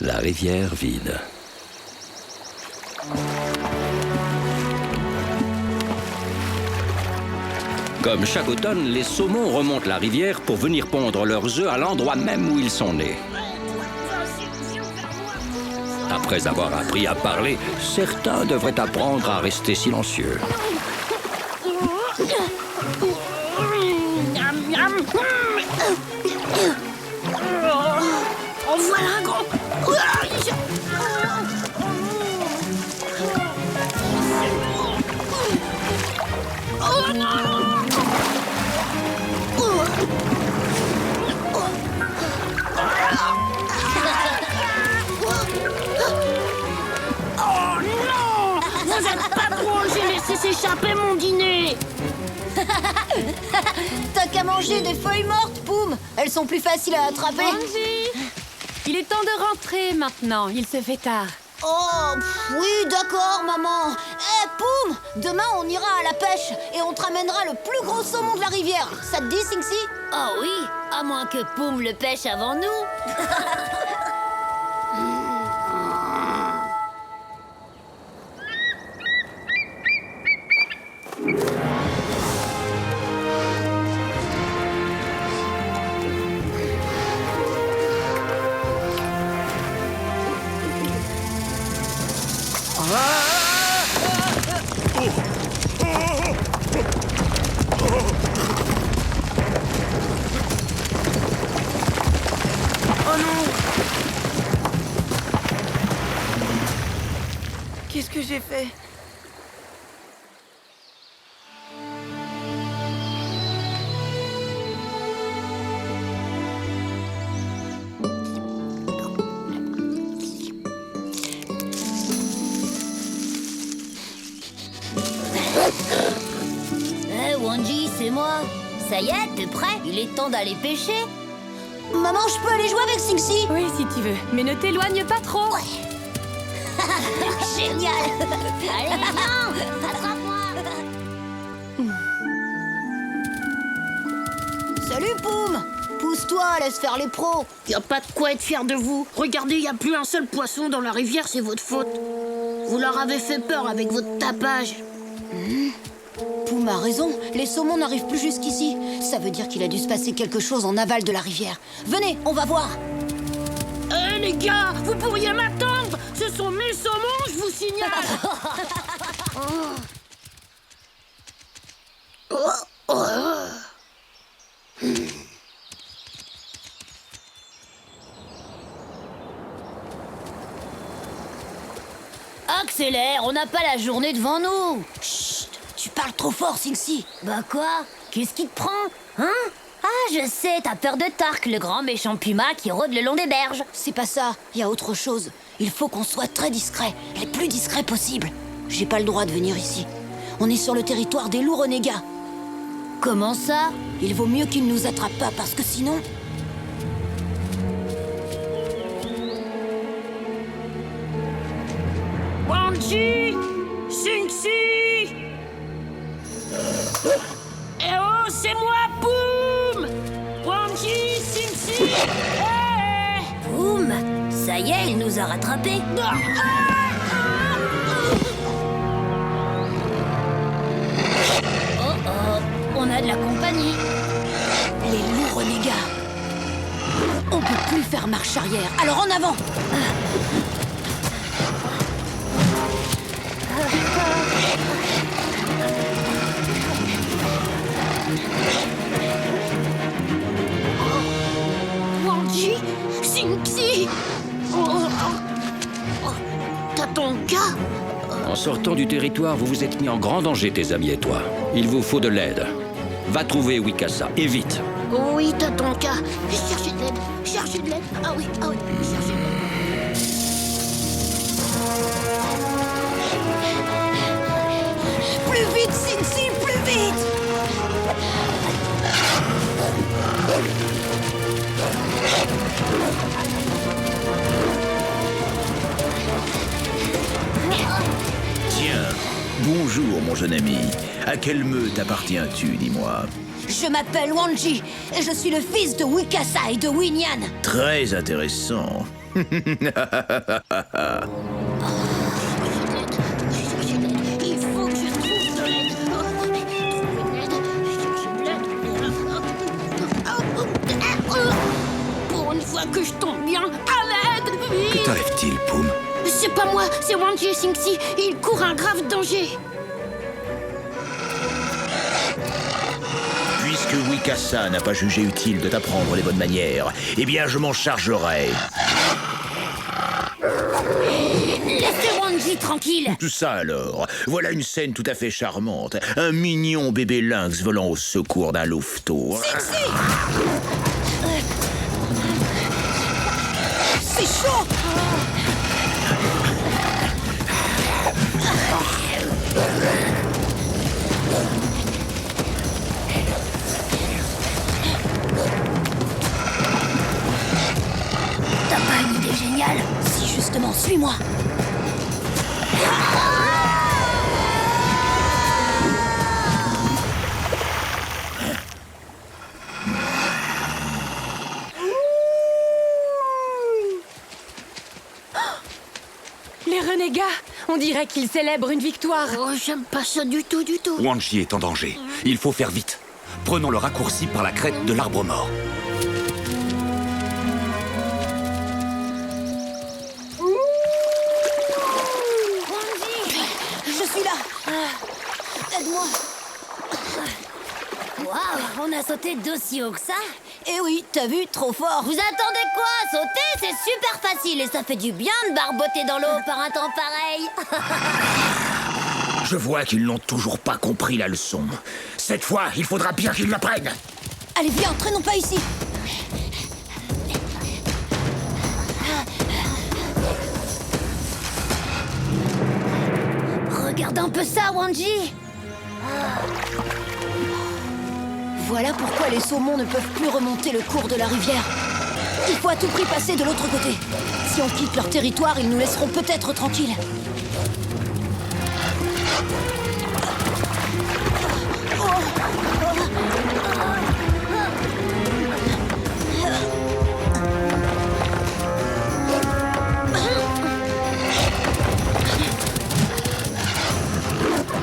La rivière vide. Comme chaque automne, les saumons remontent la rivière pour venir pondre leurs œufs à l'endroit même où ils sont nés. Après avoir appris à parler, certains devraient apprendre à rester silencieux. En voilà un gros. Oh non! Oh non! Vous êtes pas drôle, j'ai laissé s'échapper mon dîner. T'as qu'à manger des feuilles mortes, Poum. Elles sont plus faciles à attraper. Angie, il est temps de rentrer maintenant. Il se fait tard. Oh, oui, d'accord, maman. Eh, Poum, demain on ira à la pêche et on te ramènera le plus gros saumon de la rivière. Ça te dit, Singsi? Oh oui, à moins que Poum le pêche avant nous. Oh non! Qu'est-ce que j'ai fait? Wanji, c'est moi. Ça y est, t'es prêt? Il est temps d'aller pêcher. Maman, je peux aller jouer avec Singsi? Oui, si tu veux. Mais ne t'éloigne pas trop. Génial. Allez, viens, attrape-moi. Salut, Poum. Pousse-toi, laisse faire les pros. Y a pas de quoi être fier de vous. Regardez, y a plus un seul poisson dans la rivière, c'est votre faute. Vous leur avez fait peur avec votre tapage. Poum a raison, les saumons n'arrivent plus jusqu'ici. Ça veut dire qu'il a dû se passer quelque chose en aval de la rivière. Venez, on va voir. Eh les gars, vous pourriez m'attendre. Ce sont mes saumons, je vous signale. Accélère, on n'a pas la journée devant nous. Chut, tu parles trop fort, Singsi. Bah quoi? Qu'est-ce qui te prend? Hein? Ah, je sais, t'as peur de Tark, le grand méchant puma qui rôde le long des berges. C'est pas ça, il y a autre chose. Il faut qu'on soit très discret, les plus discrets possible. J'ai pas le droit de venir ici. On est sur le territoire des loups renégats. Comment ça? Il vaut mieux qu'ils ne nous attrapent pas, parce que sinon... Wanji! Singsi! Eh oh, c'est moi, Poum! Wanji, Singsi! Poum! Ça y est, il nous a rattrapés. Oh oh, on a de la compagnie. Les loups renégats. On peut plus faire marche arrière, alors en avant! Wanji, Singsi! T'as ton gars? En sortant du territoire, vous vous êtes mis en grand danger, tes amis et toi. Il vous faut de l'aide. Va trouver Wikasa, et vite. Oui, t'as ton cas. Cherchez de l'aide. Cherchez de l'aide. Ah oui, cherchez de l'aide. Plus vite, Singsi, plus vite! Tiens, bonjour mon jeune ami. À quelle meute appartiens-tu, dis-moi? Je m'appelle Wanji et je suis le fils de Wikasa et de Winyan. Très intéressant. Il faut que je trouve de l'aide. Pour une fois que je tombe bien, à l'aide. Que t'arrive-t-il, Poum? C'est pas moi, c'est Wanji et Singsi. Ils courent un grave danger. Puisque Wikasa n'a pas jugé utile de t'apprendre les bonnes manières, eh bien je m'en chargerai. Laissez Wanji tranquille. Tout ça alors, voilà une scène tout à fait charmante. Un mignon bébé lynx volant au secours d'un louveteau. Sexy. C'est chaud. T'as pas une idée géniale? Si justement, suis-moi. Les renégats, on dirait qu'ils célèbrent une victoire. Oh, j'aime pas ça du tout, du tout. Wanji est en danger. Il faut faire vite. Prenons le raccourci par la crête de l'arbre mort. Je suis là. Aide-moi. Waouh, on a sauté d'aussi haut que ça. Eh oui, t'as vu, trop fort. Vous attendez quoi? Sauter, c'est super facile et ça fait du bien de barboter dans l'eau par un temps pareil. Je vois qu'ils n'ont toujours pas compris la leçon. Cette fois, il faudra bien qu'ils l'apprennent. Allez, viens, traînons pas ici. Regarde un peu ça, Wanji. Voilà pourquoi les saumons ne peuvent plus remonter le cours de la rivière. Il faut à tout prix passer de l'autre côté. Si on quitte leur territoire, ils nous laisseront peut-être tranquilles.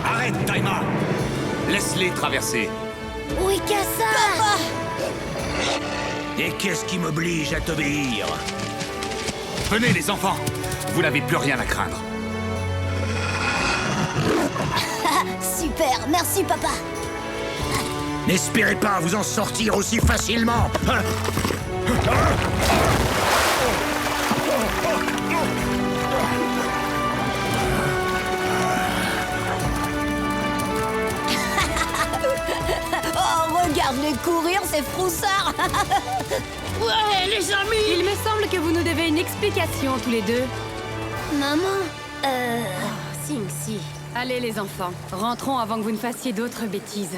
Arrête, Taima! Laisse-les traverser. Wikasa! Et qu'est-ce qui m'oblige à t'obéir? Venez, les enfants! Vous n'avez plus rien à craindre. Super, merci papa. N'espérez pas vous en sortir aussi facilement. Oh, regarde-les courir, ces froussards. Ouais, les amis! Il me semble que vous nous devez une explication tous les deux. Maman, Singsi. Allez les enfants, rentrons avant que vous ne fassiez d'autres bêtises.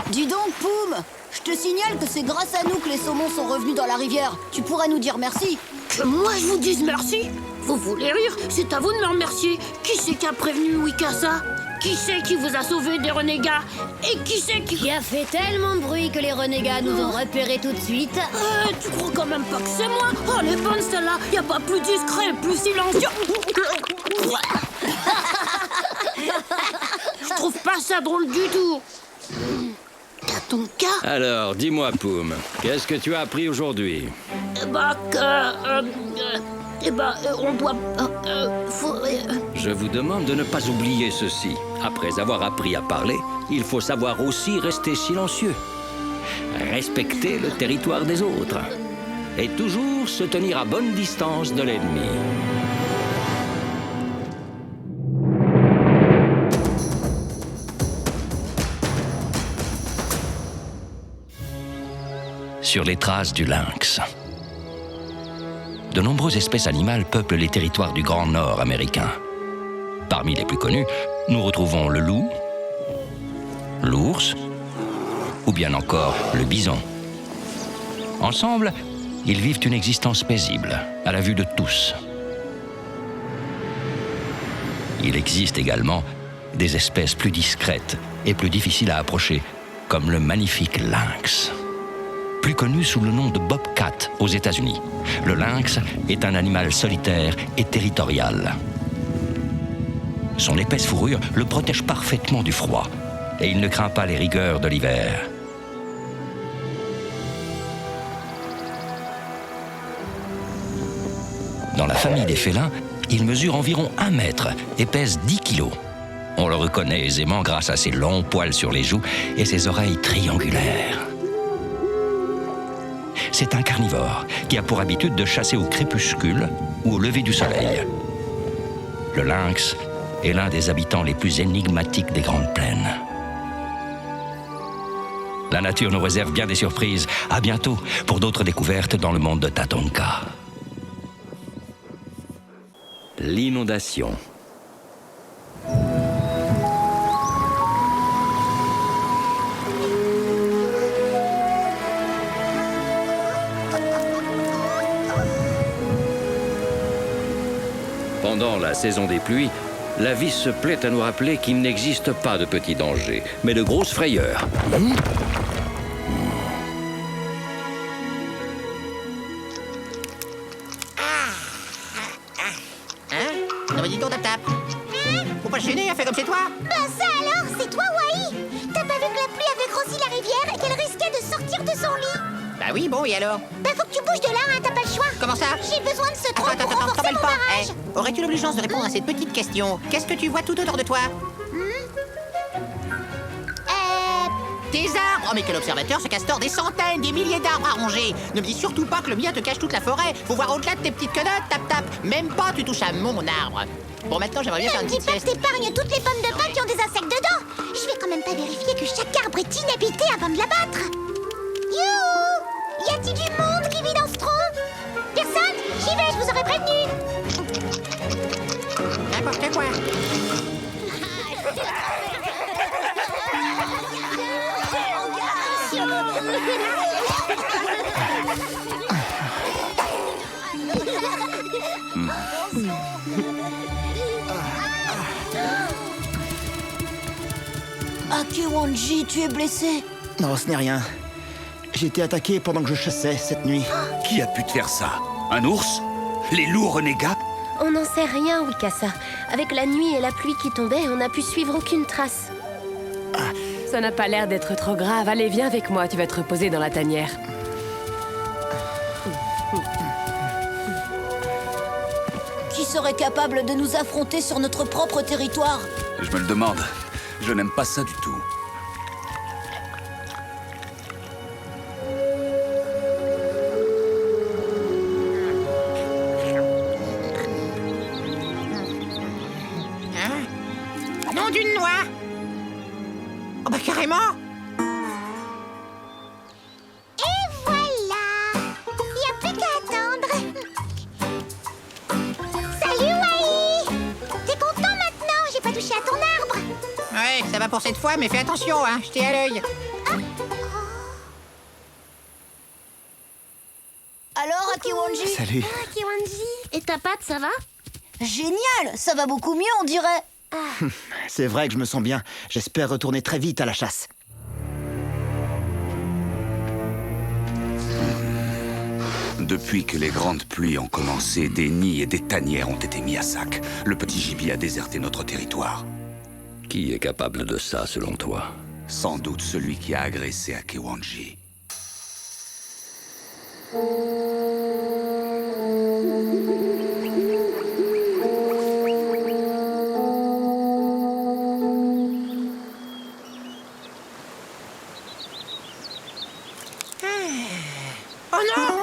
Dis donc, Poum, je te signale que c'est grâce à nous que les saumons sont revenus dans la rivière. Tu pourrais nous dire merci. que moi je vous dise merci? Vous voulez rire? C'est à vous de me remercier. Qui c'est qui a prévenu Wikasa? Qui c'est qui vous a sauvé des renégats? Et qui c'est qui a fait tellement de bruit que les renégats nous ont repérés tout de suite? Tu crois quand même pas que c'est moi? Oh, les bonnes celles-là, y a pas plus discret, plus silencieux. Je trouve pas ça drôle du tout. T'as ton cas? Alors, dis-moi, Poum, qu'est-ce que tu as appris aujourd'hui? On doit... Je vous demande de ne pas oublier ceci. Après avoir appris à parler, il faut savoir aussi rester silencieux. Respecter le territoire des autres. Et toujours se tenir à bonne distance de l'ennemi. Sur les traces du lynx. De nombreuses espèces animales peuplent les territoires du Grand Nord américain. Parmi les plus connus, nous retrouvons le loup, l'ours ou bien encore le bison. Ensemble, ils vivent une existence paisible, à la vue de tous. Il existe également des espèces plus discrètes et plus difficiles à approcher, comme le magnifique lynx. Plus connu sous le nom de bobcat aux États-Unis, le lynx est un animal solitaire et territorial. Son épaisse fourrure le protège parfaitement du froid et il ne craint pas les rigueurs de l'hiver. Dans la famille des félins, il mesure environ 1 mètre et pèse 10 kilos. On le reconnaît aisément grâce à ses longs poils sur les joues et ses oreilles triangulaires. C'est un carnivore qui a pour habitude de chasser au crépuscule ou au lever du soleil. Le lynx est l'un des habitants les plus énigmatiques des Grandes Plaines. La nature nous réserve bien des surprises. À bientôt pour d'autres découvertes dans le monde de Tatonka. L'inondation. Pendant la saison des pluies, la vie se plaît à nous rappeler qu'il n'existe pas de petits dangers, mais de grosses frayeurs. Non mais dis donc, Tap-Tap. Faut pas gêner, hein, fais comme chez toi. Bah ça alors, c'est toi, Wai. T'as pas vu que la pluie avait grossi la rivière et qu'elle risquait de sortir de son lit? Bah oui, bon, et alors? Bah faut que tu bouges de là, hein, t'as pas le choix. Comment ça? J'ai besoin de ce tronc Attends, pour renforcer t'embête mon pas. barrage. Aurais-tu l'obligeance de répondre à cette petite question? Qu'est-ce que tu vois tout autour de toi? Des arbres! Oh mais quel observateur, ce castor, des centaines, des milliers d'arbres à ronger! Ne me dis surtout pas que le mien te cache toute la forêt! Faut voir au-delà de tes petites quenottes, Tap-Tap! Même pas tu touches à mon arbre! Bon, maintenant j'aimerais bien faire Ne une me dis petite pas que sieste. t'épargnes toutes les pommes de pin qui ont des insectes dedans. Je vais quand même pas vérifier que chaque arbre est inhabité avant de l'abattre. Youhou! Y a-t-il du monde qui vit dans ce tronc? Personne? J'y vais, je vous aurais prévenu. N'importe quoi! Akewanji, tu es blessé. Non, ce n'est rien. J'ai été attaqué pendant que je chassais cette nuit. Qui a pu te faire ça? Un ours? Les loups renégats? On n'en sait rien, Wikasa. Avec la nuit et la pluie qui tombaient, on n'a pu suivre aucune trace. Ça n'a pas l'air d'être trop grave. Allez, viens avec moi, tu vas te reposer dans la tanière. Qui serait capable de nous affronter sur notre propre territoire? Je me le demande. Je n'aime pas ça du tout. Nom d'une noix! Oh bah carrément! Et voilà. Y a plus qu'à attendre. Salut, Wai. T'es content maintenant? J'ai pas touché à ton arbre. Ouais, ça va pour cette fois, mais fais attention, hein, je t'ai à l'œil. Alors, Akewanji? Salut. Kiwanji. Et ta patte, ça va? Génial, ça va beaucoup mieux, on dirait. C'est vrai que je me sens bien. J'espère retourner très vite à la chasse. Depuis que les grandes pluies ont commencé, des nids et des tanières ont été mis à sac. Le petit gibier a déserté notre territoire. Qui est capable de ça, selon toi? Sans doute celui qui a agressé Akewanji. Oh non!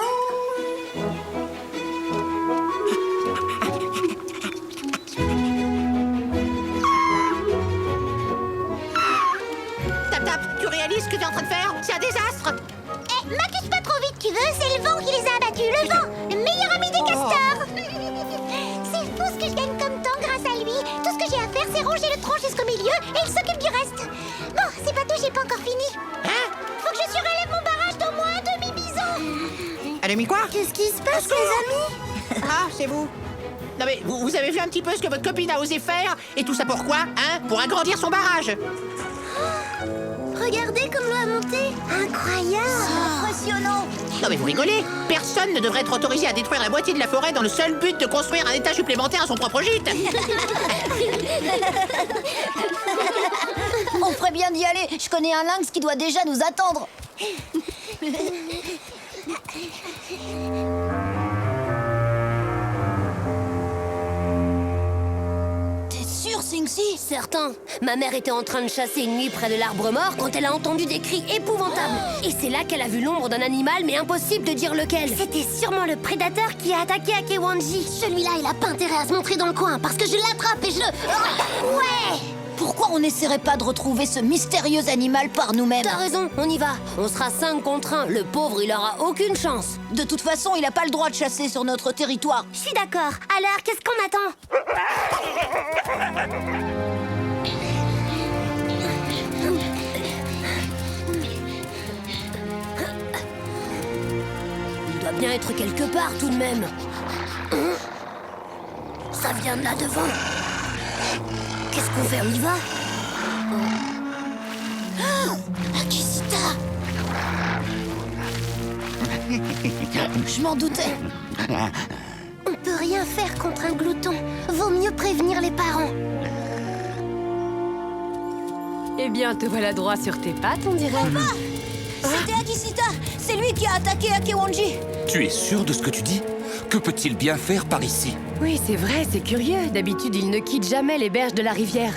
Tap-Tap, tu réalises ce que tu es en train de faire? C'est un désastre! Eh, m'accuse pas trop vite, tu veux? C'est le vent qui les a abattus. Le vent, le meilleur ami des castors. C'est fou ce que je gagne comme temps grâce à lui. Tout ce que j'ai à faire, c'est ronger le tronc jusqu'au milieu et il s'occupe du reste. Bon, c'est pas tout, j'ai pas encore fini. Hein? Faut que je surélève mon barrage d'au moins un demi-bison. Un demi quoi? Qu'est-ce qui se passe, les amis? Ah, c'est vous. Non mais, vous avez vu un petit peu ce que votre copine a osé faire? Et tout ça pourquoi, hein? Pour agrandir son barrage! Regardez comme l'eau a sauter. Incroyable. Impressionnant. Non mais vous rigolez? Personne ne devrait être autorisé à détruire la moitié de la forêt dans le seul but de construire un étage supplémentaire à son propre gîte. On ferait bien d'y aller. Je connais un lynx qui doit déjà nous attendre. T'es sûr, Sing-Si? Certain. Ma mère était en train de chasser une nuit près de l'arbre mort quand elle a entendu des cris épouvantables. Et c'est là qu'elle a vu l'ombre d'un animal, mais impossible de dire lequel. C'était sûrement le prédateur qui a attaqué Akewanji. Celui-là, il a pas intérêt à se montrer dans le coin parce que je l'attrape et je le... Ouais. Pourquoi on n'essaierait pas de retrouver ce mystérieux animal par nous-mêmes? T'as raison, on y va. On sera 5 contre 1. Le pauvre, il aura aucune chance. De toute façon, il n'a pas le droit de chasser sur notre territoire. Je suis d'accord. Alors, qu'est-ce qu'on attend? Il doit bien être quelque part tout de même. Ça vient de là devant. Qu'est-ce qu'on fait? On y va? Akishita! Je m'en doutais. On peut rien faire contre un glouton. Vaut mieux prévenir les parents. Eh bien, te voilà droit sur tes pattes, on dirait. C'était Akishita! C'est lui qui a attaqué Akewanji! Tu es sûr de ce que tu dis? Que peut-il bien faire par ici? Oui, c'est vrai, c'est curieux. D'habitude, il ne quitte jamais les berges de la rivière.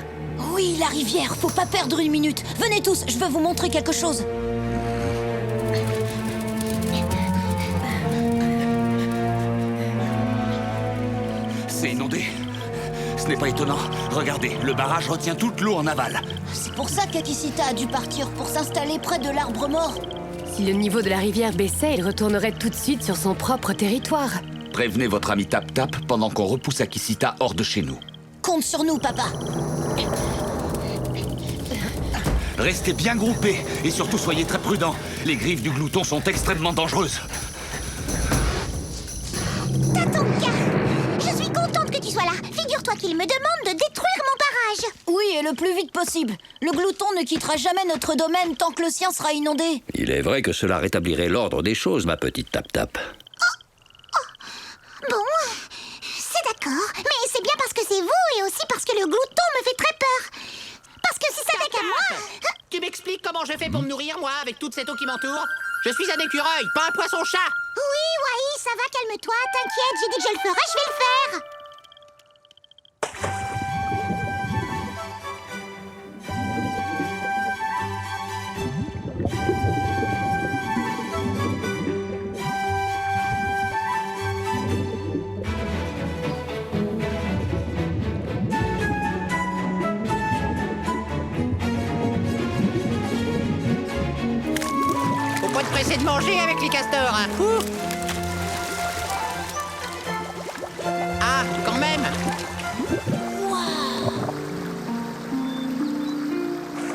Oui, la rivière, faut pas perdre une minute. Venez tous, je veux vous montrer quelque chose. C'est inondé. Ce n'est pas étonnant. Regardez, le barrage retient toute l'eau en aval. C'est pour ça qu'Akishita a dû partir, pour s'installer près de l'arbre mort. Si le niveau de la rivière baissait, il retournerait tout de suite sur son propre territoire. Prévenez votre ami Tap Tap pendant qu'on repousse Akishita hors de chez nous. Compte sur nous, papa. Restez bien groupés et surtout soyez très prudents. Les griffes du glouton sont extrêmement dangereuses. Tatonka, je suis contente que tu sois là. Figure-toi qu'il me demande de détruire mon barrage. Oui, et le plus vite possible. Le glouton ne quittera jamais notre domaine tant que le sien sera inondé. Il est vrai que cela rétablirait l'ordre des choses, ma petite Tap Tap. Bon, c'est d'accord, mais c'est bien parce que c'est vous et aussi parce que le glouton me fait très peur. Parce que si ça n'avait qu'à moi... Tu m'expliques comment je fais pour me nourrir, moi, avec toute cette eau qui m'entoure? Je suis un écureuil, pas un poisson-chat. Oui, Wai, ça va, calme-toi, t'inquiète, j'ai dit que je le ferais, je vais le faire. Faut pas te presser de manger avec les castors, hein. Ouh. Ah, quand même.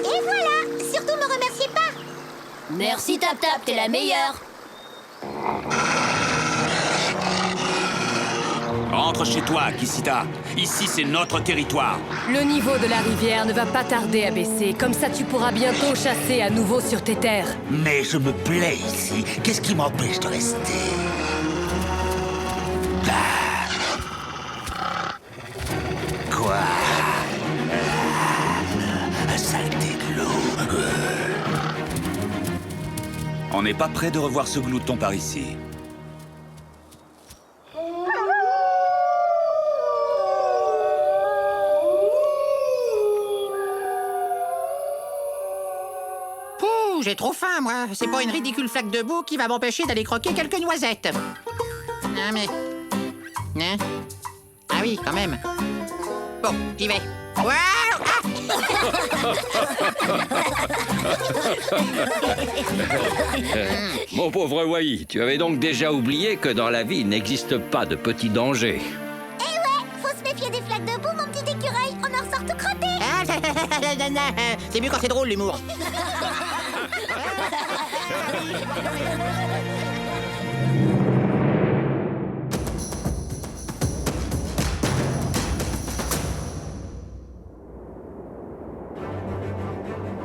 Et voilà, surtout me remerciez pas. Merci Tap Tap, t'es la meilleure. Rentre chez toi, Akishita. Ici, c'est notre territoire. Le niveau de la rivière ne va pas tarder à baisser. Comme ça, tu pourras bientôt chasser à nouveau sur tes terres. Mais je me plais ici. Qu'est-ce qui m'empêche de rester? Quoi? Saleté de l'eau. On n'est pas près de revoir ce glouton par ici. Pouh, j'ai trop faim, moi. C'est pas une ridicule flaque de boue qui va m'empêcher d'aller croquer quelques noisettes. Ah, mais... Hein? Ah oui, quand même. Bon, j'y vais. Waouh! Mon pauvre Wai, tu avais donc déjà oublié que dans la vie, il n'existe pas de petits dangers. Eh ouais, faut se méfier des flaques de boue, mon petit écureuil. On en ressort tout crotté. Ah, c'est mieux quand c'est drôle, l'humour.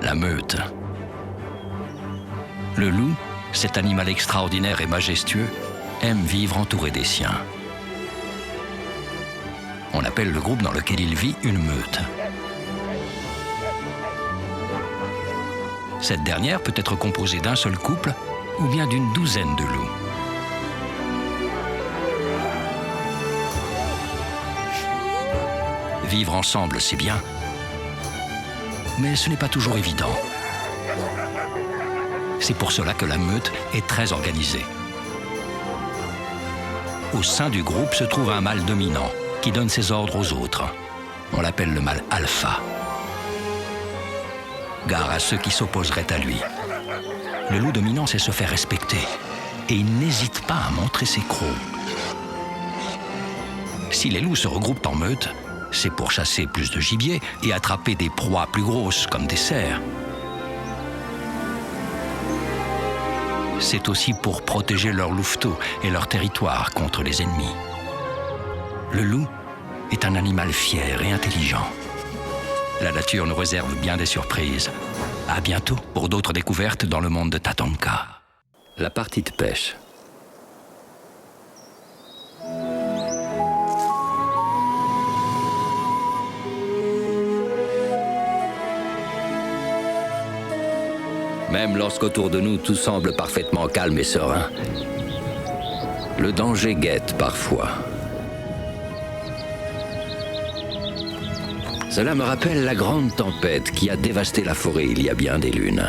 La meute. Le loup, cet animal extraordinaire et majestueux, aime vivre entouré des siens. On appelle le groupe dans lequel il vit une meute. Cette dernière peut être composée d'un seul couple ou bien d'une douzaine de loups. Vivre ensemble, c'est bien, mais ce n'est pas toujours évident. C'est pour cela que la meute est très organisée. Au sein du groupe se trouve un mâle dominant qui donne ses ordres aux autres. On l'appelle le mâle alpha. Gare à ceux qui s'opposeraient à lui. Le loup dominant sait se faire respecter et il n'hésite pas à montrer ses crocs. Si les loups se regroupent en meute, c'est pour chasser plus de gibier et attraper des proies plus grosses comme des cerfs. C'est aussi pour protéger leur louveteau et leur territoire contre les ennemis. Le loup est un animal fier et intelligent. La nature nous réserve bien des surprises. À bientôt pour d'autres découvertes dans le monde de Tatanka. La partie de pêche. Même lorsqu'autour de nous tout semble parfaitement calme et serein, le danger guette parfois. Cela me rappelle la grande tempête qui a dévasté la forêt il y a bien des lunes.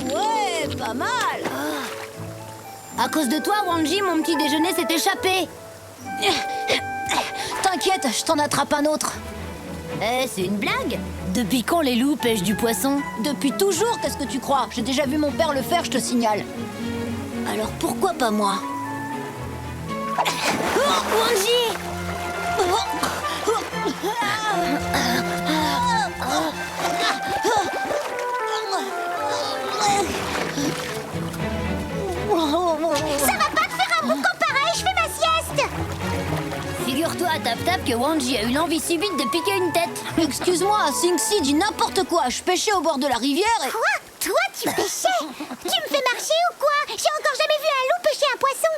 Ouais, pas mal. À cause de toi, Wanji, mon petit déjeuner s'est échappé. T'inquiète, je t'en attrape un autre. C'est une blague? Depuis quand les loups pêchent du poisson? Depuis toujours, qu'est-ce que tu crois? J'ai déjà vu mon père le faire, je te signale. Alors pourquoi pas moi? Oh, Wanji! Ça va pas te faire un boucan pareil, je fais ma sieste. Figure-toi, Tap-Tap, que Wanji a eu l'envie subite de piquer une tête. Excuse-moi, Sing-Si dit n'importe quoi. Je pêchais au bord de la rivière et... Quoi? Toi, tu pêchais? Tu me fais marcher ou quoi? J'ai encore jamais vu un loup pêcher un poisson.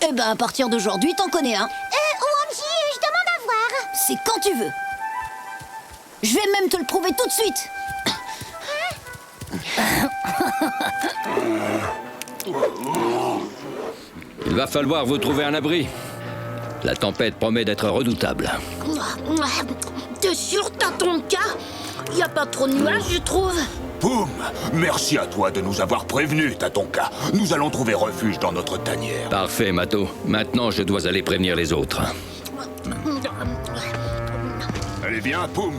Eh ben, à partir d'aujourd'hui, t'en connais un. Wanji, je demande à voir. C'est quand tu veux. Je vais même te le prouver tout de suite. Il va falloir vous trouver un abri. La tempête promet d'être redoutable. T'es sûr, Tatanka? Y a pas trop de nuages, je trouve. Poum! Merci à toi de nous avoir prévenus, Tatanka. Nous allons trouver refuge dans notre tanière. Parfait, Mato. Maintenant, je dois aller prévenir les autres. Allez, viens, Poum!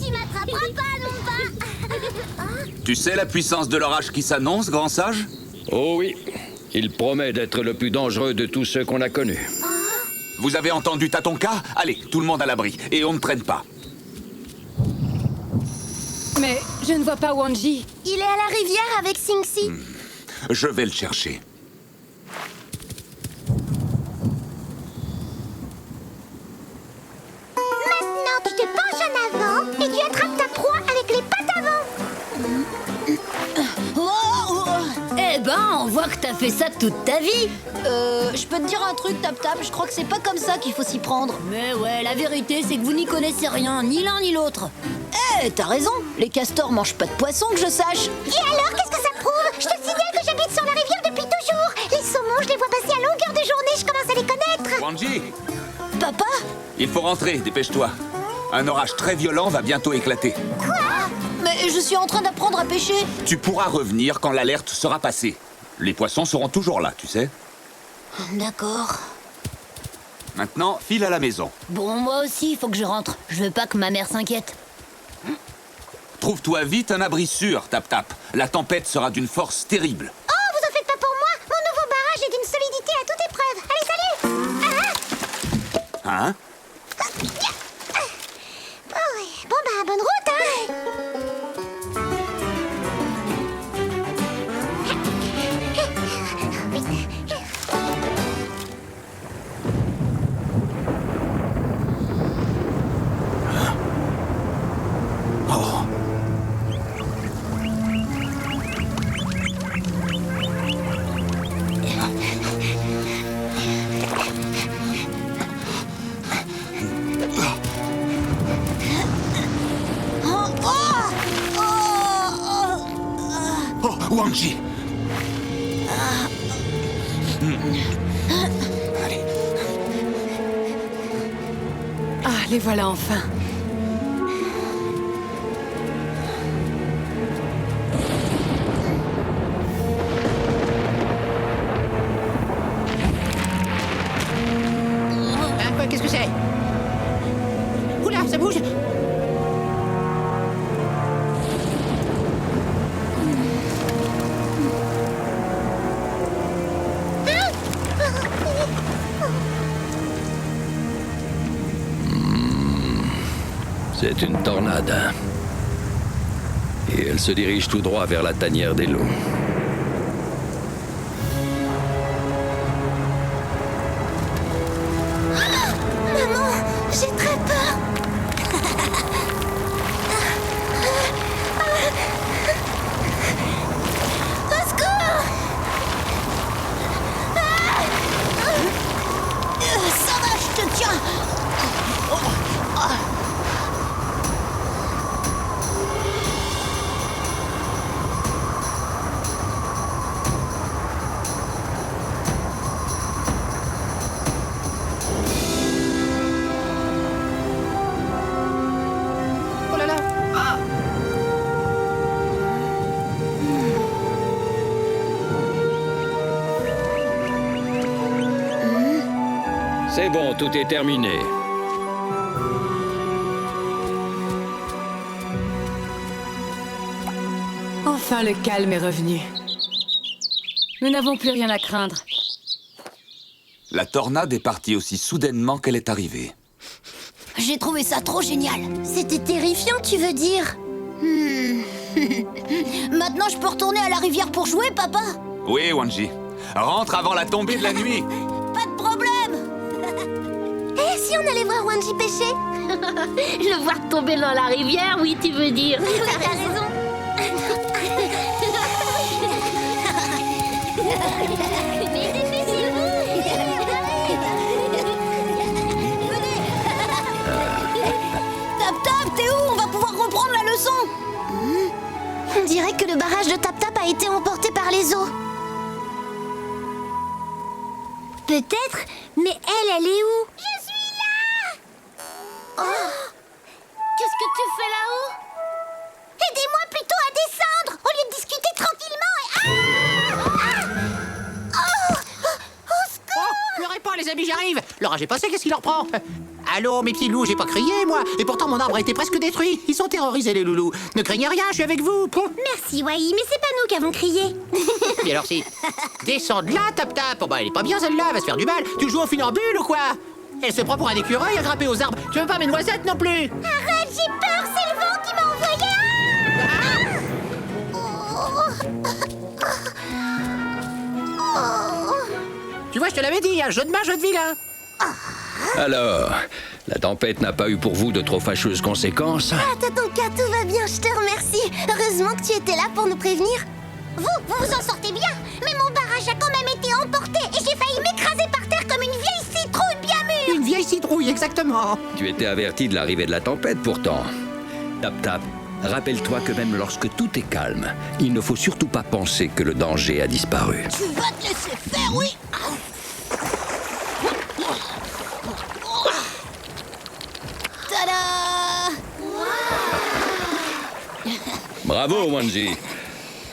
Tu m'attraperas pas, non pas. Tu sais la puissance de l'orage qui s'annonce, grand sage? Oh oui, il promet d'être le plus dangereux de tous ceux qu'on a connus. Vous avez entendu Tatanka? Allez, tout le monde à l'abri, et on ne traîne pas. Mais je ne vois pas Wanji. Il est à la rivière avec Sing-Si. Je vais le chercher. Maintenant, tu te penches en avant et tu attrapes ta proie avec les pattes avant. Eh ben, on voit que t'as fait ça toute ta vie. Je peux te dire un truc, Tap-Tap, je crois que c'est pas comme ça qu'il faut s'y prendre. Mais ouais, la vérité, c'est que vous n'y connaissez rien, ni l'un ni l'autre. Eh, t'as raison, les castors mangent pas de poisson, que je sache. Et alors, qu'est-ce que ça prouve? Je te signale que j'habite sur la rivière depuis toujours. Les saumons, je les vois passer à longueur de journée, je commence à les connaître. Wanji, Papa? il faut rentrer, dépêche-toi. Un orage très violent va bientôt éclater. Quoi? Mais je suis en train d'apprendre à pêcher. Tu pourras revenir quand l'alerte sera passée. Les poissons seront toujours là, tu sais. D'accord. Maintenant, file à la maison. Bon, moi aussi, il faut que je rentre. Je veux pas que ma mère s'inquiète. Trouve-toi vite un abri sûr, Tap-Tap. La tempête sera d'une force terrible. Oh, vous en faites pas pour moi. Mon nouveau barrage est d'une solidité à toute épreuve. Allez, salut. Hein? Oh, ouais. Bon, bah, bonne route, hein. Oh, Wangji! Allez. Ah, les voilà enfin. Qu'est-ce que c'est? Oula, ça bouge! C'est une tornade. Et elle se dirige tout droit vers la tanière des loups. Maman, j'ai très peur. Au secours! Ça va, je te tiens. Oh là là! Ah! C'est bon, tout est terminé. Enfin, le calme est revenu. Nous n'avons plus rien à craindre. La tornade est partie aussi soudainement qu'elle est arrivée. J'ai trouvé ça trop génial. C'était terrifiant, tu veux dire? Maintenant, je peux retourner à la rivière pour jouer, papa? Oui, Wangji. Rentre avant la tombée de la nuit. Pas de problème. Et si on allait voir Wangji pêcher? Le voir tomber dans la rivière, oui, tu veux dire. T'as raison. Tap-Tap, t'es où? On va pouvoir reprendre la leçon. On dirait que le barrage de Tap-Tap a été emporté par les eaux. Peut-être, mais elle est où? Je suis là! Oh. Qu'est-ce que tu fais là-haut? Aidez-moi plutôt à descendre, au lieu de discuter tranquillement et... Au secours! Oh, pleurez pas, les amis, j'arrive! L'orage est passé, qu'est-ce qui leur prend? Allô, mes petits loups, j'ai pas crié, moi! Et pourtant, mon arbre a été presque détruit! Ils sont terrorisés, les loulous! Ne craignez rien, je suis avec vous! Merci, Wai, mais c'est pas nous qui avons crié. Et alors si... Descends de là, Tap-Tap! Oh bah, elle est pas bien, celle-là, elle va se faire du mal! Tu joues au funambule ou quoi? Elle se prend pour un écureuil à grimper aux arbres! Tu veux pas mes noisettes non plus? Arrête, j'ai peur, c'est le vent qui m'a envoyé. Tu vois, je te l'avais dit, un jeu de main, jeu de vilain! Alors, la tempête n'a pas eu pour vous de trop fâcheuses conséquences? Ah, dans ton cas, tout va bien, je te remercie. Heureusement que tu étais là pour nous prévenir. Vous vous en sortez bien, mais mon barrage a quand même été emporté et j'ai failli m'écraser par terre comme une vieille citrouille bien mûre. Une vieille citrouille, exactement! Tu étais averti de l'arrivée de la tempête pourtant. Tap-Tap, rappelle-toi que même lorsque tout est calme, il ne faut surtout pas penser que le danger a disparu. Tu vas te laisser faire, oui. Tada! Bravo, Wangji.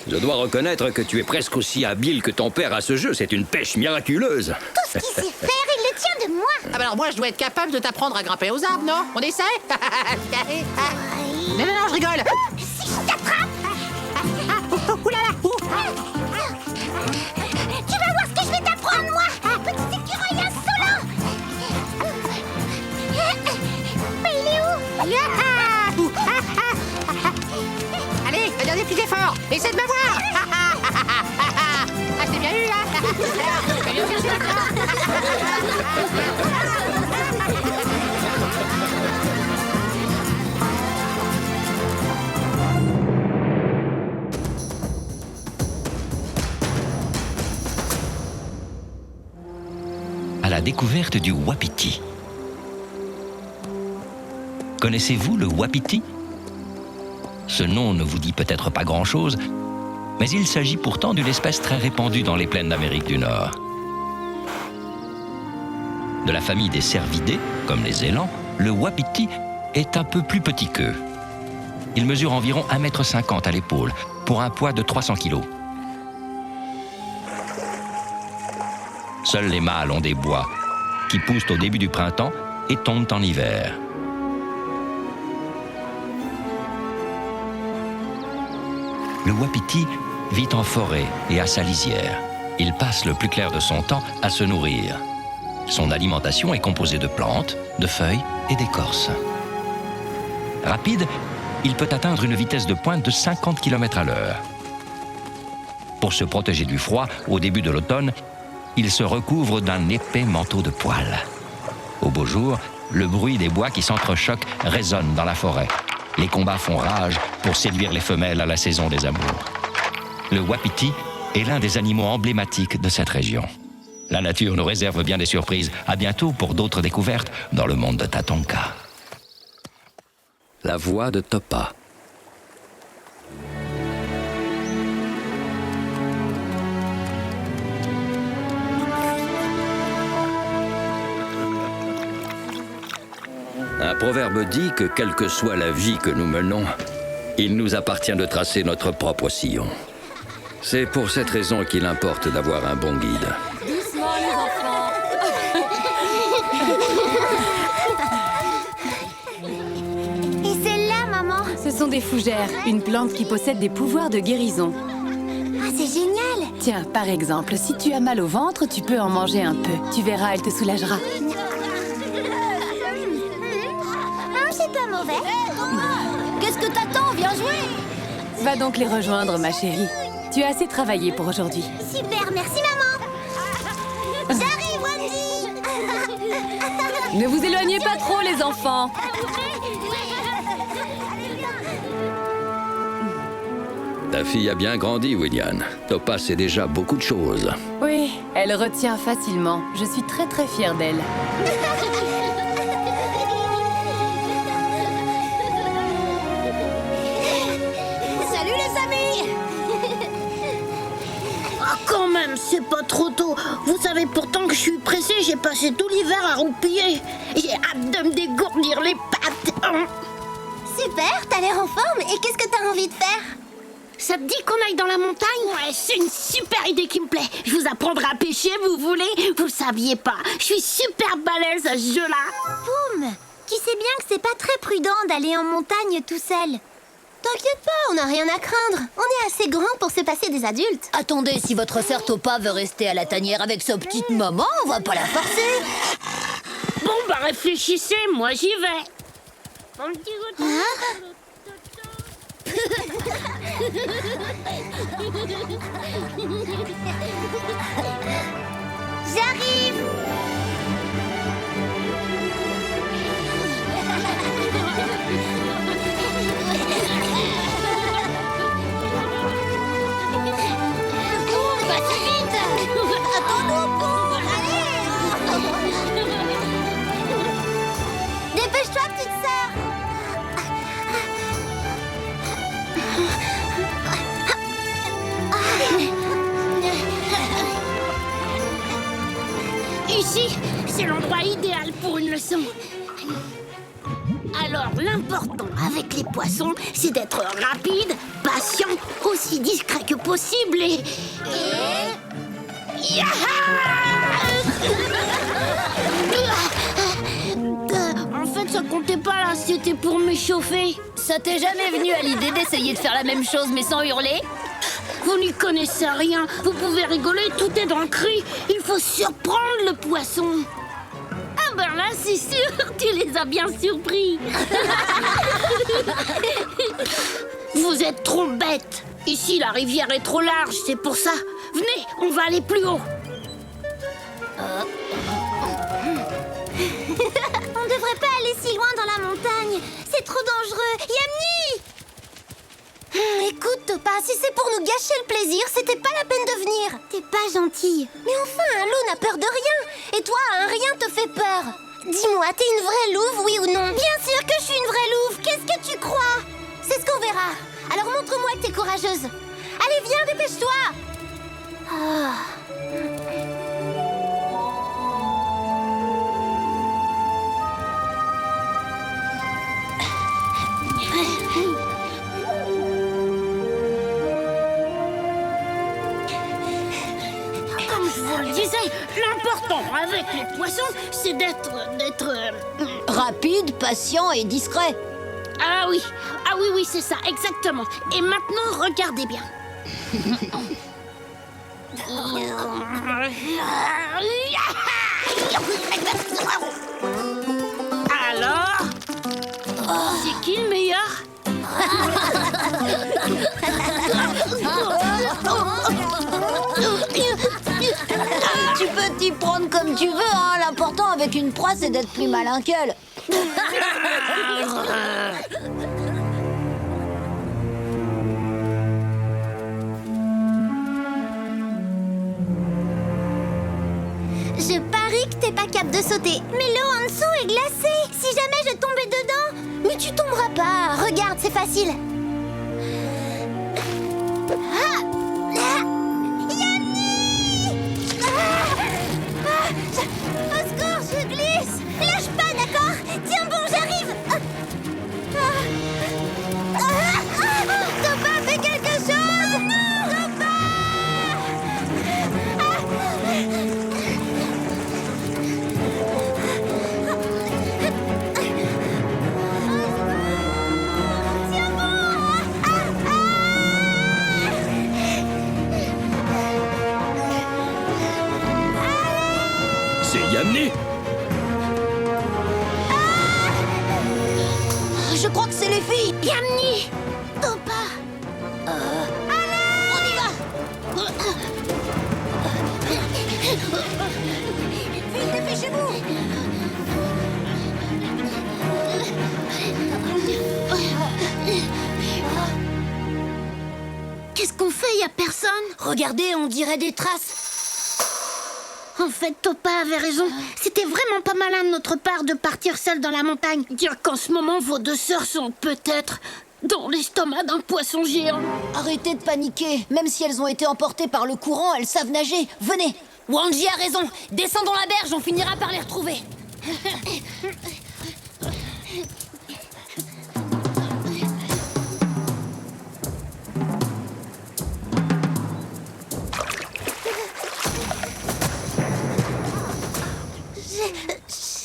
Je dois reconnaître que tu es presque aussi habile que ton père à ce jeu. C'est une pêche miraculeuse. Tout ce qu'il sait faire, il le tient de moi. Ah bah alors moi, je dois être capable de t'apprendre à grimper aux arbres, non? On essaie? Non, non, non, je rigole! Si je t'attrape, Ouh là là! tu vas voir ce que je vais t'apprendre, moi. Petit écureuil insolent. Mais il est où? Allez, un dernier petit effort! Essaie de m'avoir! Ah, je t'ai bien eu, hein? T'as bien vu, c'est d'accord. À la découverte du wapiti. Connaissez-vous le wapiti? Ce nom ne vous dit peut-être pas grand-chose, mais il s'agit pourtant d'une espèce très répandue dans les plaines d'Amérique du Nord. De la famille des cervidés, comme les élans, le wapiti est un peu plus petit qu'eux. Il mesure environ 1,50 m à l'épaule, pour un poids de 300 kg. Seuls les mâles ont des bois, qui poussent au début du printemps et tombent en hiver. Le wapiti vit en forêt et à sa lisière. Il passe le plus clair de son temps à se nourrir. Son alimentation est composée de plantes, de feuilles et d'écorces. Rapide, il peut atteindre une vitesse de pointe de 50 km/h. Pour se protéger du froid, au début de l'automne, il se recouvre d'un épais manteau de poils. Au beau jour, le bruit des bois qui s'entrechoquent résonne dans la forêt. Les combats font rage pour séduire les femelles à la saison des amours. Le wapiti est l'un des animaux emblématiques de cette région. La nature nous réserve bien des surprises. À bientôt pour d'autres découvertes dans le monde de Tatonka. La voix de Topa. Un proverbe dit que quelle que soit la vie que nous menons, il nous appartient de tracer notre propre sillon. C'est pour cette raison qu'il importe d'avoir un bon guide. Doucement, les enfants. Et celle-là, maman? Ce sont des fougères, une plante qui possède des pouvoirs de guérison. Ah, c'est génial! Tiens, par exemple, si tu as mal au ventre, tu peux en manger un peu. Tu verras, elle te soulagera. C'est pas mauvais. Qu'est-ce que t'attends? Viens jouer! Va donc les rejoindre, ma chérie. Tu as assez travaillé pour aujourd'hui. Super, merci maman. J'arrive, Wendy. Ne vous éloignez pas trop, les enfants. Ta fille a bien grandi, William. Topa sait déjà beaucoup de choses. Oui, elle retient facilement. Je suis très très fière d'elle. Salut les amis! Ah, quand même, c'est pas trop tôt. Vous savez pourtant que je suis pressée, j'ai passé tout l'hiver à roupiller. J'ai hâte de me dégourdir les pattes. Super, t'as l'air en forme. Et qu'est-ce que t'as envie de faire? Ça te dit qu'on aille dans la montagne? Ouais, c'est une super idée qui me plaît. Je vous apprendrai à pêcher, vous voulez? Vous le saviez pas. Je suis super balèze à ce jeu-là. Poum, tu sais bien que c'est pas très prudent d'aller en montagne tout seul. T'inquiète pas, on n'a rien à craindre. On est assez grand pour se passer des adultes. Attendez, si votre sœur Topa veut rester à la tanière avec sa petite maman, on va pas la forcer. Bon, bah réfléchissez, moi j'y vais. J'arrive. Vas-y vite! Attends-nous, pauvre! Dépêche-toi, petite sœur. Ici, c'est l'endroit idéal pour une leçon. Alors, l'important avec les poissons, c'est d'être rapide, patient, aussi discret que possible et... En fait, ça comptait pas là, c'était pour m'échauffer. Ça t'est jamais venu à l'idée d'essayer de faire la même chose mais sans hurler? Vous n'y connaissez rien, vous pouvez rigoler, tout est dans le cri. Il faut surprendre le poisson. Ah ben là, c'est sûr, tu les as bien surpris. Vous êtes trop bêtes. Ici, la rivière est trop large, c'est pour ça. Venez, on va aller plus haut. On devrait pas aller si loin dans la montagne. C'est trop dangereux. Yamni! Écoute, Topa, si c'est pour nous gâcher le plaisir, c'était pas la peine de venir. T'es pas gentille. Mais enfin, un loup n'a peur de rien. Et toi, un rien te fait peur. Dis-moi, t'es une vraie louve, oui ou non? Bien sûr que je suis une vraie louve. Qu'est-ce que tu crois? C'est ce qu'on verra verra. Alors montre-moi que t'es courageuse. Allez, viens, dépêche-toi. Comme je vous le disais, l'important avec les poissons, c'est d'être... Rapide, patient et discret. Ah oui, c'est ça, exactement. Et maintenant, regardez bien. Alors, c'est qui le meilleur? Tu peux t'y prendre comme tu veux, hein. L'important avec une proie, c'est d'être plus malin qu'elle. Je parie que t'es pas capable de sauter. Mais l'eau en dessous est glacée. Si jamais je tombais dedans... Mais tu tomberas pas. Regarde, c'est facile. Ah! Ah! Yami! Au secours, je glisse. Lâche pas, d'accord? Tiens bon, j'arrive. Topa, fais quelque chose. Topa! C'est Yamni. Je crois que c'est les filles. Yamni! Topa! On y va. Vite, dépêchez-vous. Qu'est-ce qu'on fait? Y a personne? Regardez, on dirait des traces. En fait, Topa avait raison. C'était vraiment pas malin de notre part de partir seul dans la montagne. Dire qu'en ce moment, vos deux sœurs sont peut-être dans l'estomac d'un poisson géant. Arrêtez de paniquer. Même si elles ont été emportées par le courant, elles savent nager. Venez. Wanji a raison. Descendons la berge, on finira par les retrouver.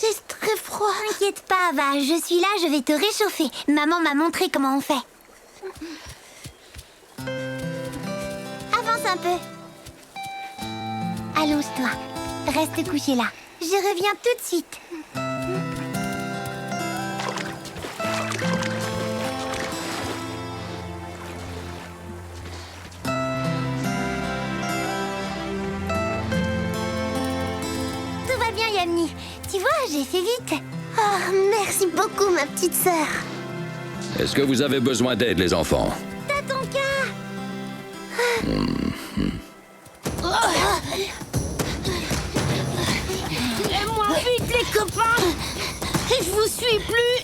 J'ai très froid. T'inquiète pas, Ava, je suis là, je vais te réchauffer. Maman m'a montré comment on fait. Avance un peu. Allonge-toi. Reste couché là. Je reviens tout de suite. Tout va bien, Yamni. Tu vois, j'ai fait vite. Oh, merci beaucoup, ma petite sœur. Est-ce que vous avez besoin d'aide, les enfants? T'as ton cas. Aide-moi vite, les copains. Je vous suis plus.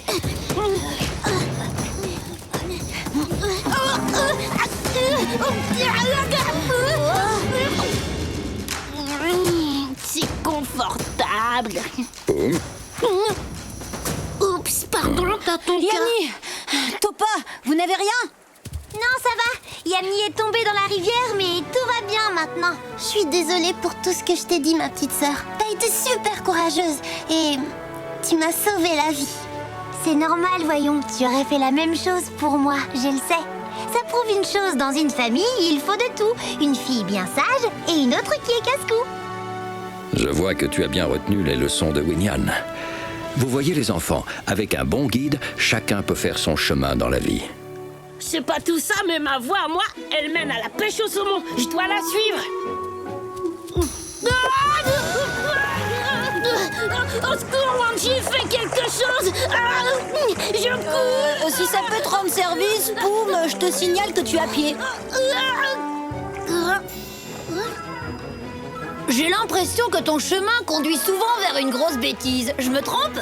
C'est confortable. Oups, pardon, t'as ton cas. Yamni, Topa, vous n'avez rien? Non, ça va. Yamni est tombée dans la rivière, mais tout va bien maintenant. Je suis désolée pour tout ce que je t'ai dit, ma petite sœur. T'as été super courageuse et tu m'as sauvé la vie. C'est normal, voyons. Tu aurais fait la même chose pour moi, je le sais. Ça prouve une chose, dans une famille, il faut de tout. Une fille bien sage et une autre qui est casse-cou. Je vois que tu as bien retenu les leçons de Winyan. Vous voyez les enfants, avec un bon guide, chacun peut faire son chemin dans la vie. C'est pas tout ça, mais ma voix à moi, elle mène à la pêche au saumon. Je dois la suivre. Au secours, Wanji, fais quelque chose. Je cours. Si ça peut te rendre service, Poum, je te signale que tu es à pied. J'ai l'impression que ton chemin conduit souvent vers une grosse bêtise. Je me trompe?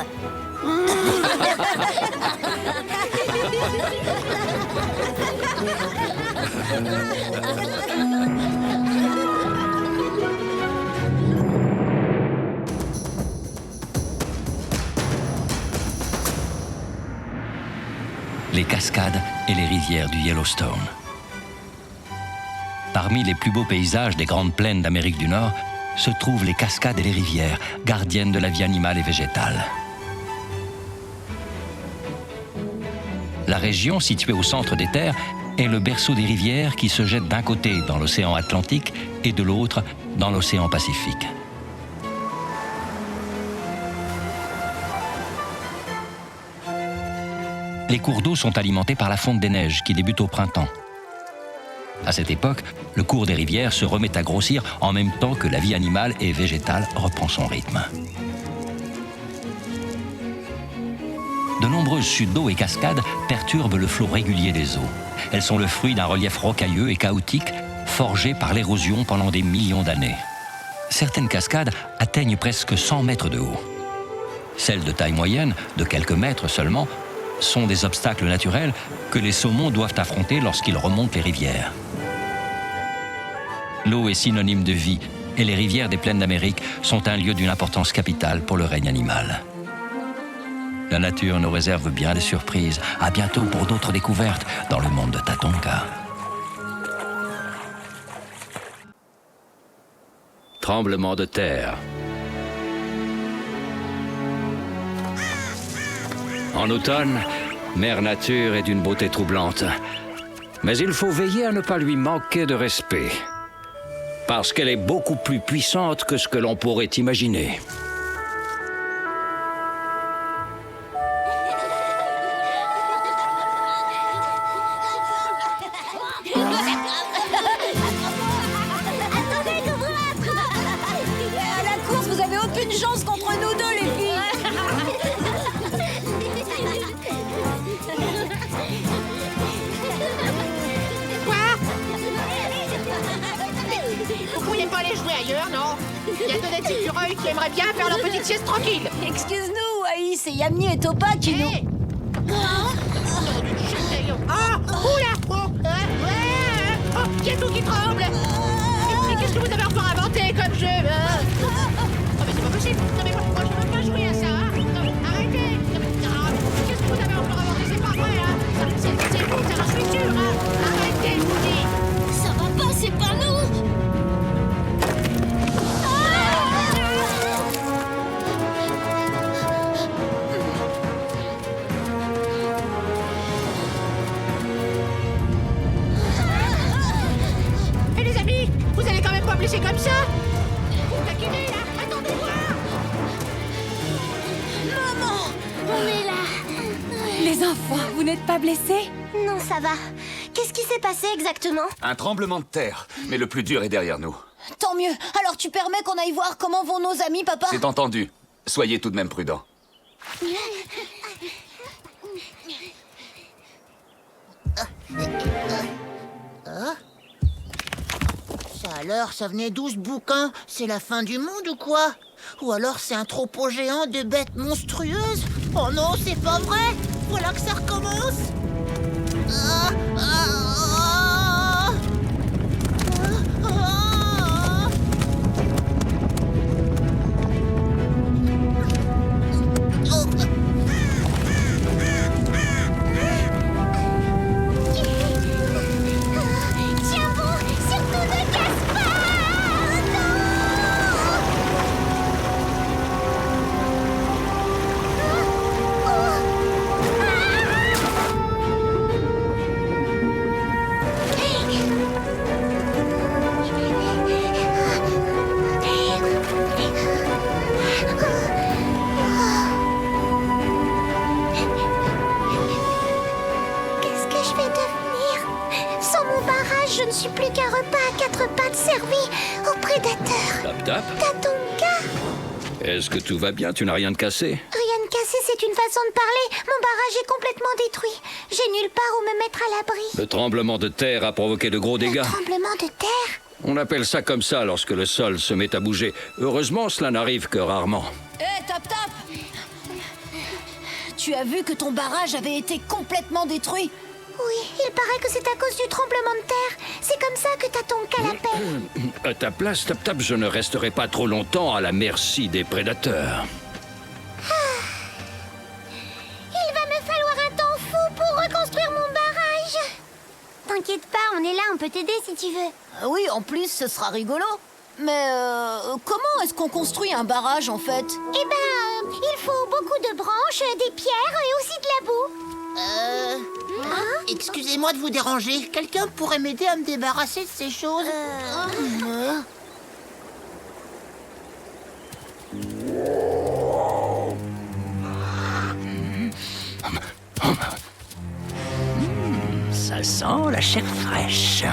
cascades et les rivières du Yellowstone. Parmi les plus beaux paysages des grandes plaines d'Amérique du Nord se trouvent les cascades et les rivières, gardiennes de la vie animale et végétale. La région, située au centre des terres, est le berceau des rivières qui se jettent d'un côté dans l'océan Atlantique et de l'autre dans l'océan Pacifique. Les cours d'eau sont alimentés par la fonte des neiges qui débute au printemps. À cette époque, le cours des rivières se remet à grossir en même temps que la vie animale et végétale reprend son rythme. De nombreuses chutes d'eau et cascades perturbent le flot régulier des eaux. Elles sont le fruit d'un relief rocailleux et chaotique, forgé par l'érosion pendant des millions d'années. Certaines cascades atteignent presque 100 mètres de haut. Celles de taille moyenne, de quelques mètres seulement, sont des obstacles naturels que les saumons doivent affronter lorsqu'ils remontent les rivières. L'eau est synonyme de vie et les rivières des plaines d'Amérique sont un lieu d'une importance capitale pour le règne animal. La nature nous réserve bien des surprises. À bientôt pour d'autres découvertes dans le monde de Tatonka. Tremblement de terre. En automne, Mère Nature est d'une beauté troublante. Mais il faut veiller à ne pas lui manquer de respect. Parce qu'elle est beaucoup plus puissante que ce que l'on pourrait imaginer. À la course, vous avez aucune chance contre nous deux, les filles. Vous pourriez pas aller jouer ailleurs, non? Il y a deux écureuils qui aimeraient bien faire leur petite sieste tranquille. Excuse-nous, Aïe, c'est Yamni et Topa qui nous... Ah! Oula! Oh! Oh! Il y a tout qui tremble! Mais qu'est-ce que vous avez encore inventé comme jeu? Oh, mais c'est pas possible! Non, mais moi je peux pas jouer à ça, hein? Non, arrêtez! Non, mais, qu'est-ce que vous avez encore inventé? C'est pas vrai, hein? C'est vous, ça j'en suis sûr, hein? Arrêtez, je vous dis! Ça va pas, c'est pas nous. Et les amis, vous allez quand même pas me laisser comme ça? Vous me taquinez, là? Attendez voir! Maman, on est là. Les enfants, vous n'êtes pas blessés? Non, ça va. Qu'est-ce qui s'est passé exactement? Un tremblement de terre, mais le plus dur est derrière nous. Tant mieux. Alors tu permets qu'on aille voir comment vont nos amis, papa? C'est entendu. Soyez tout de même prudents. Ça alors, ça venait d'où ce bouquin? C'est la fin du monde ou quoi? Ou alors c'est un troupeau géant de bêtes monstrueuses? Oh non, c'est pas vrai! Voilà que ça recommence! Ah, ah, ah. Ah, ah. Oh. Tiens bon, surtout ne casse pas! Qu'est-ce que je vais devenir? Sans mon barrage, je ne suis plus qu'un repas à quatre pattes servi aux prédateurs. Tap tap. Tatonka! Est-ce que tout va bien? Tu n'as rien de cassé? Rien de cassé, c'est une façon de parler. Mon barrage est complètement détruit. J'ai nulle part où me mettre à l'abri. Le tremblement de terre a provoqué de gros dégâts. Tremblement de terre? On appelle ça comme ça lorsque le sol se met à bouger. Heureusement, cela n'arrive que rarement. Hé, Tap Tap! Tu as vu que ton barrage avait été complètement détruit? Oui, il paraît que c'est à cause du tremblement de terre. C'est comme ça que Tatonka l'appelle. À ta place, Tap Tap, je ne resterai pas trop longtemps à la merci des prédateurs. Il va me falloir un temps fou pour reconstruire mon t'inquiète pas, on est là, on peut t'aider si tu veux. Oui, en plus, ce sera rigolo. Mais comment est-ce qu'on construit un barrage, en fait? Eh ben, il faut beaucoup de branches, des pierres et aussi de la boue. Excusez-moi de vous déranger. Quelqu'un pourrait m'aider à me débarrasser de ces choses? Ça sent la chair fraîche.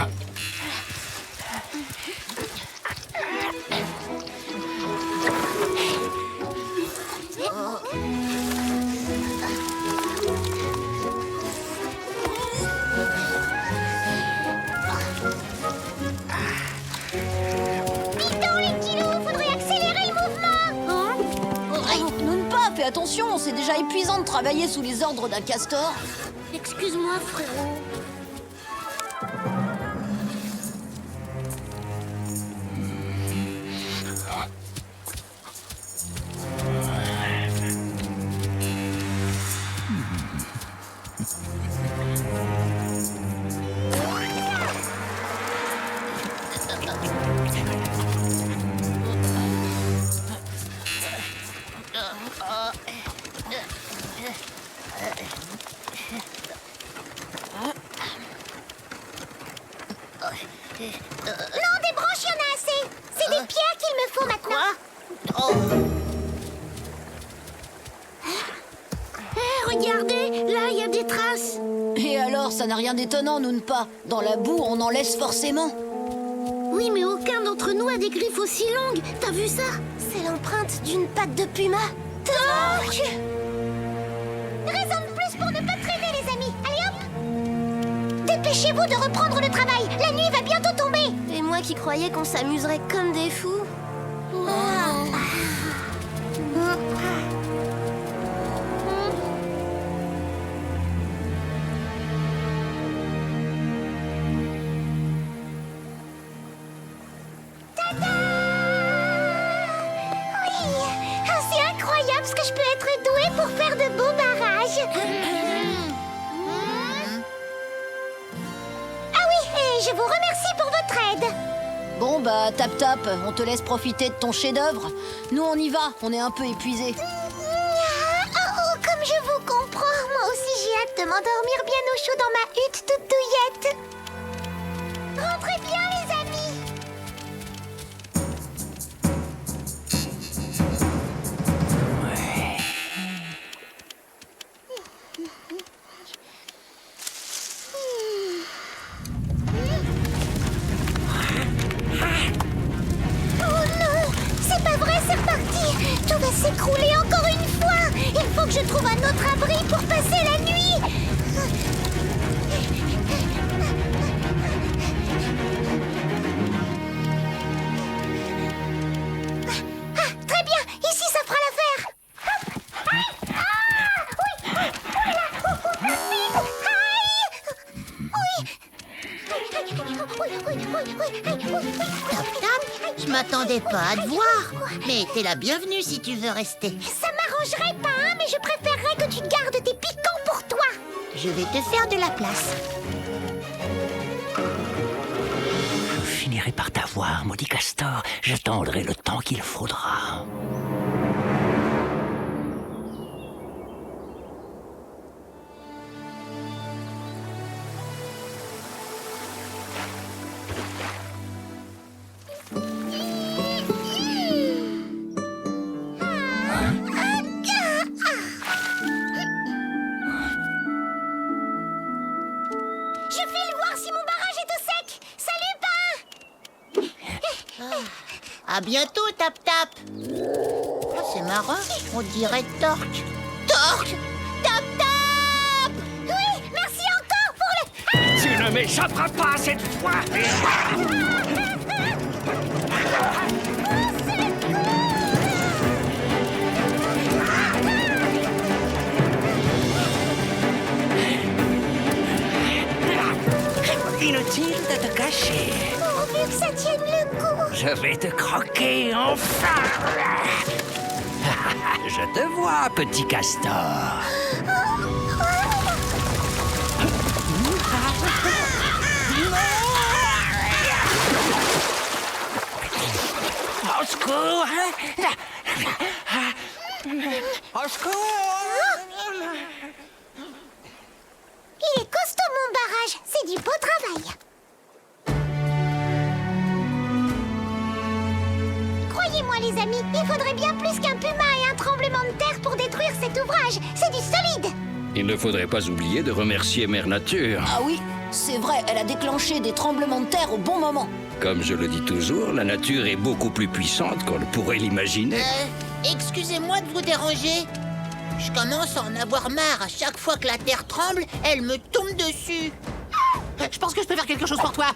Fais attention, c'est déjà épuisant de travailler sous les ordres d'un castor. Excuse-moi, frérot. Non, des branches, il y en a assez. C'est des pierres qu'il me faut maintenant. Regardez, là, il y a des traces. Et alors, ça n'a rien d'étonnant, nous ne pas. Dans la boue, on en laisse forcément. Oui, mais aucun d'entre nous a des griffes aussi longues. T'as vu ça? C'est l'empreinte d'une patte de puma. Torque! Raison de plus pour ne pas traîner, les amis. Allez hop! Dépêchez-vous de reprendre le travail. La nuit va bientôt tomber. Et moi qui croyais qu'on s'amuserait comme des fous. C'est incroyable ce que je peux être douée pour faire de beaux barrages. Ah oui, et je vous remercie pour votre aide. Bon, bah, tap, on te laisse profiter de ton chef-d'œuvre. Nous, on y va, on est un peu épuisés. Comme je vous comprends, moi aussi j'ai hâte de m'endormir bien au chaud dans ma hutte toute douillette. Rentrez bien, les amis. Oh non, c'est pas vrai, c'est reparti. Tout va s'écrouler encore une fois. Il faut que je trouve un autre abri pour passer la nuit. Très bien, ici ça fera l'affaire. Je m'attendais pas à te voir. Mais t'es la bienvenue si tu veux rester. Ça m'arrangerait pas, hein, mais je préférerais que tu gardes tes piquants pour toi. Je vais te faire de la place. Je finirai par t'avoir, maudit castor. J'attendrai le temps qu'il faudra. Je file voir si mon barrage est au sec. Salut, Pain. À bientôt, Tap Tap. Oh, c'est marrant, on dirait Torque. Torque! Tap Tap. Oui, merci encore pour le... Tu ne m'échapperas pas cette fois. Inutile de te cacher. Pourvu que ça tienne le coup. Je vais te croquer enfin. Je te vois, petit castor. Au secours! Il est costaud, mon barrage. C'est du beau travail. Croyez-moi, les amis, il faudrait bien plus qu'un puma et un tremblement de terre pour détruire cet ouvrage. C'est du solide. Il ne faudrait pas oublier de remercier Mère Nature. Ah oui, c'est vrai, elle a déclenché des tremblements de terre au bon moment. Comme je le dis toujours, la nature est beaucoup plus puissante qu'on ne pourrait l'imaginer. Excusez-moi de vous déranger. Je commence à en avoir marre. À chaque fois que la terre tremble, elle me tombe dessus. Je pense que je peux faire quelque chose pour toi.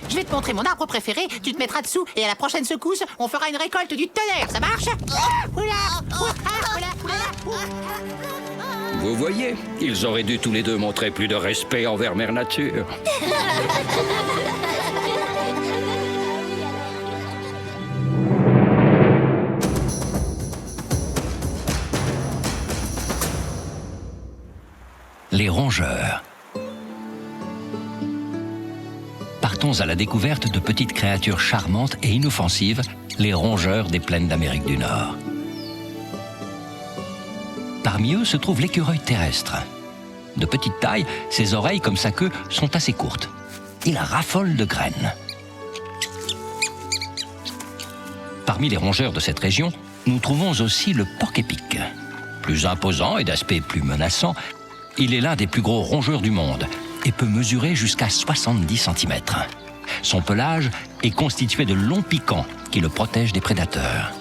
Je vais te montrer mon arbre préféré, tu te mettras dessous et à la prochaine secousse, on fera une récolte du tonnerre, ça marche? Vous voyez, ils auraient dû tous les deux montrer plus de respect envers Mère Nature. Les rongeurs. Partons à la découverte de petites créatures charmantes et inoffensives, les rongeurs des plaines d'Amérique du Nord. Parmi eux se trouve l'écureuil terrestre. De petite taille, ses oreilles comme sa queue sont assez courtes. Il raffole de graines. Parmi les rongeurs de cette région, nous trouvons aussi le porc-épic. Plus imposant et d'aspect plus menaçant, il est l'un des plus gros rongeurs du monde et peut mesurer jusqu'à 70 cm. Son pelage est constitué de longs piquants qui le protègent des prédateurs.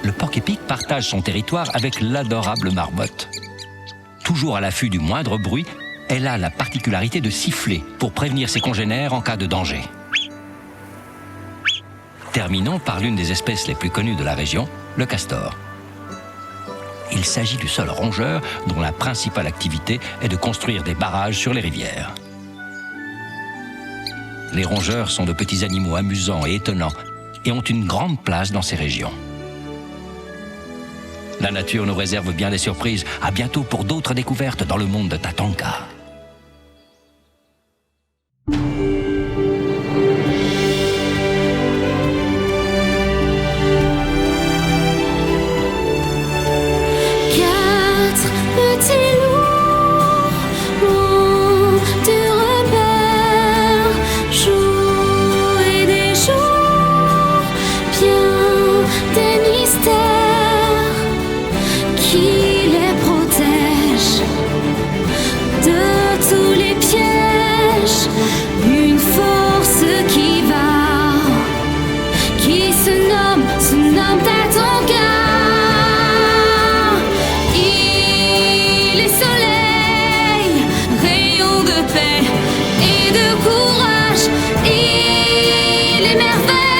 Le porc-épic partage son territoire avec l'adorable marmotte. Toujours à l'affût du moindre bruit, elle a la particularité de siffler pour prévenir ses congénères en cas de danger. Terminons par l'une des espèces les plus connues de la région, le castor. Il s'agit du seul rongeur dont la principale activité est de construire des barrages sur les rivières. Les rongeurs sont de petits animaux amusants et étonnants et ont une grande place dans ces régions. La nature nous réserve bien des surprises. À bientôt pour d'autres découvertes dans le monde de Tatanka. Courage, il est merveilleux.